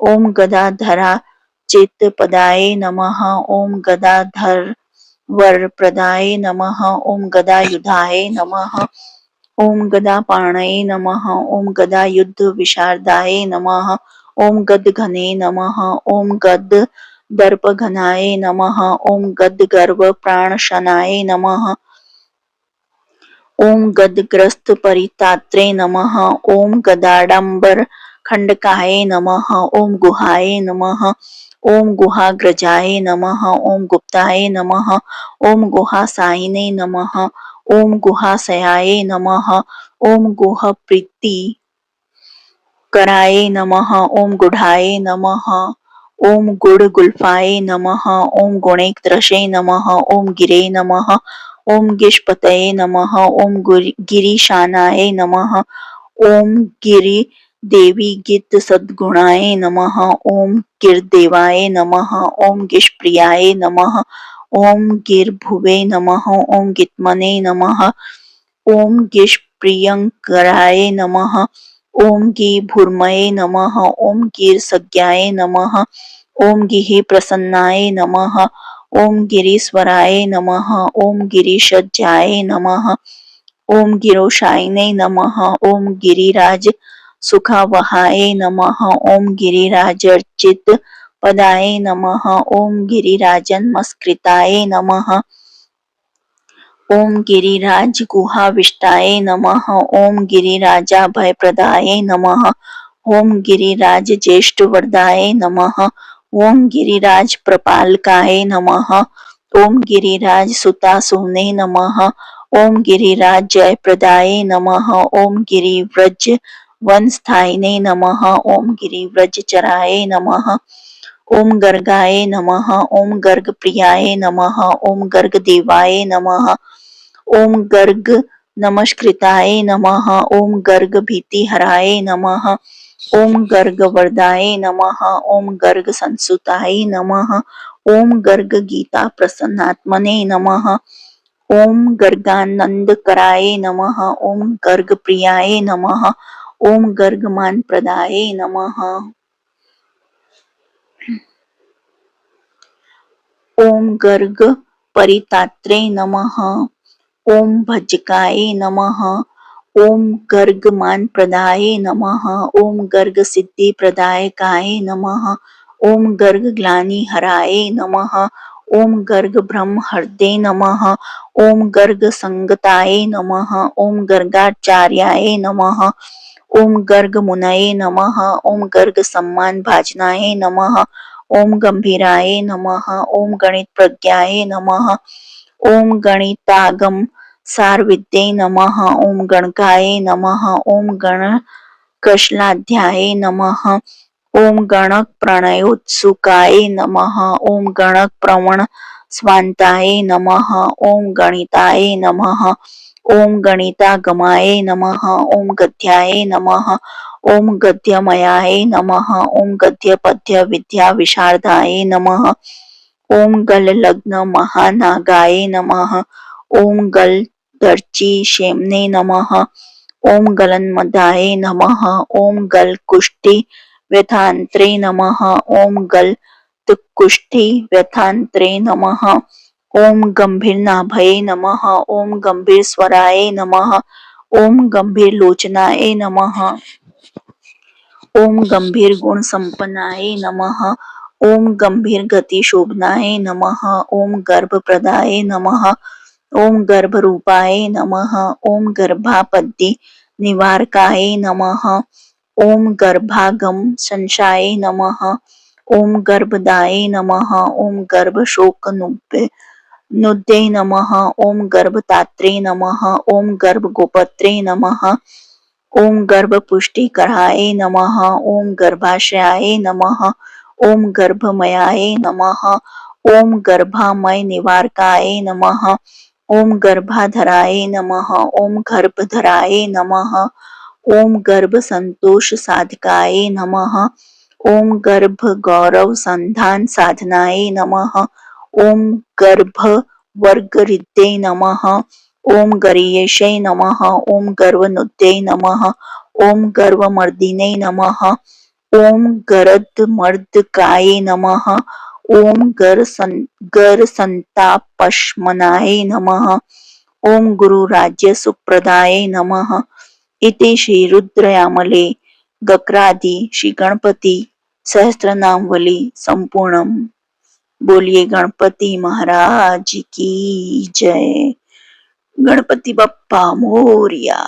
ओम गदाधराचित्तपदाय नमः। ओम गदाधरवरप्रदाय नमः। ओम गदायुधाय नमः। ओम गदापाणये नमः। ओम गदायुद्धविशारदाय नमः। ओम गदघने नमः। ओम गददर्पघनाय नमः। ओम गदगर्वप्राणशनाय नमः। ओम गदग्रस्तपरित्रात्रे नमः। ओम गदाडंबरखंडकाय नमः। ओम गुहाय नमः। ओम गुहाग्रजाय नमः। ओम गुप्ताय नमः। ओम गुहासायिने नमः। ओम गुहाशयाय नमः। ओम गुहप्रीतिकराय नमः। ओम गुढ़ाय नमः। ओम गुड़गुल्फाय नमः। ओम गुणेकदृशे नमः। ओम गिरे नमः। ओम गिशपतये नमः। ओम गिरीशानाय नमः। ओम गिरिदेवी गीत सद्गुणाय नमः। ओम गिरदेवाय नमः। ओम गिशप्रियाय नमः। ओम गिरभुवे नमः। ओम गित्मने नमः। ओम गिशप्रियंकराय नमः। ओम गिभुर्मये नमः। ओम गिरसज्ञाय नमः। ओम गिहि प्रसन्नाय नमः। ओम गिरीश्वराय नमः। ओम गिरीशज्याय नमः। ओम गिरोशायिने नमः। ओम गिरिराज सुखावहाय नमः। ओम गिरिराजर्चितपदाय नमः। ओम गिरिराजन्मस्कृताय नमः। ओम गिरिराजगुहाविष्टाय नमः। ओम गिरिराजाभयप्रदाय नमः। ओम गिरिराजज्येष्ठवरदाय नमः। ओम गिरिराजप्रपालकाय नमः। ओम गिरिराजसुतासूने नमः। ओम गिरिराजजयप्रदाय नमः। ओम गिरिव्रजवनस्थायिने नमः। ओम गिरिव्रजचराय नमः। ओम गर्गाय नमः। ओम गर्गप्रियाय नमः। ओम गर्गदेवाय नमः। ओम गर्ग नमस्कृताय नमः। ओम गर्ग भीतिहराय नमः। ओम गर्ग वरदाय नमः। ओम गर्ग संसुताय नमः। ओम गर्ग गीता प्रसन्नात्मने नमः। ओम गर्गानंदकराय नमः। ओम गर्ग प्रियाय नमः। ओम गर्गमान प्रदाय नमः। ओम गर्ग परितात्रे नमः। ओम भजकाय नमः। ओम गर्गमान प्रदाय नमः। ओम गर्ग सिद्धि प्रदायकाय नमः। ओम गर्ग ग्लानि हराय नमः। ओम गर्ग ब्रह्म हृदय नमः। ओम गर्ग संगताय नमः। ओम गर्गाचार्याय नमः। ओम गर्ग मुनये नमः। ओम गर्ग सम्मान भाजनाय नमः। ओम गंभीराय नमः। ओम गणित प्रज्ञाय नमः। ओम गणितागम सार विद्ये नमः। ओम गणकाय नमः। ओम गण कशलाध्याय नमः। ओम गणक प्रणयोत्सुकाय नमः। ओम गणक प्रवण स्वान्ताय नमः। ओम गणिताय नमः। ओम गणितागमाय नमः। ओम गद्याय नमः। ओम गद्यमयाय नमः। ओम गद्य पद्य विद्या विशारदाय नमः। ओम गल लग्न महानागाय नमः। ओम गल दर्ची शेमने नमः। ओम गलन्मदाय नमः। ओम गल कुष्टि व्यथांत्रे नमः। ओम गल कुष्टि व्यथांत्रे नमः। ओम गंभीर नाभये नमः। ओम गंभीर स्वराय नमः। ओम गंभीर लोचनाय नमः। ओम गंभीर गुण संपन्नाय नमः। ओम गंभीर गति शोभनाय नमः। ओम गर्भ प्रदाय नमः। ओम गर्भ रूपाय नमः। ओम गर्भापद्य निवारकाय नमः। ओम गर्भागम संशाय नमः। ओम गर्भदाय नमः। ओम गर्भ शोक नुद्ये नमः। ओम गर्भतात्रे नमः। ओम गर्भ गोपत्रे नमः। ओम गर्भ पुष्टिकराय नमः। ओम गर्भाशयाय नमः। ओम गर्भमयाय नमः। ओम गर्भामय निवारकाय नमः। ओम गर्भाधराय नमः। ओम गर्भधराय नमः। ओम गर्भ संतोष साधकाय नमः। ओम गर्भ गौरव संधान साधनाय नमः। ओम गर्भ वर्गरिद्ये नमः। ओम गरीयशे नमः। ओम गर्वनुद्ये नमः। ओम गर्वमर्दिने नमः। ओम गरद मर्दकाय नमः। ओम गर संतापश्मनाय नमः। ओम गुरु राज्य सुप्रदाय नमः। इति श्री रुद्रयामले गक्रादि श्री गणपति सहस्त्रनामवली संपूर्णम। बोलिए गणपति महाराज की जय। गणपति बप्पा मोरिया।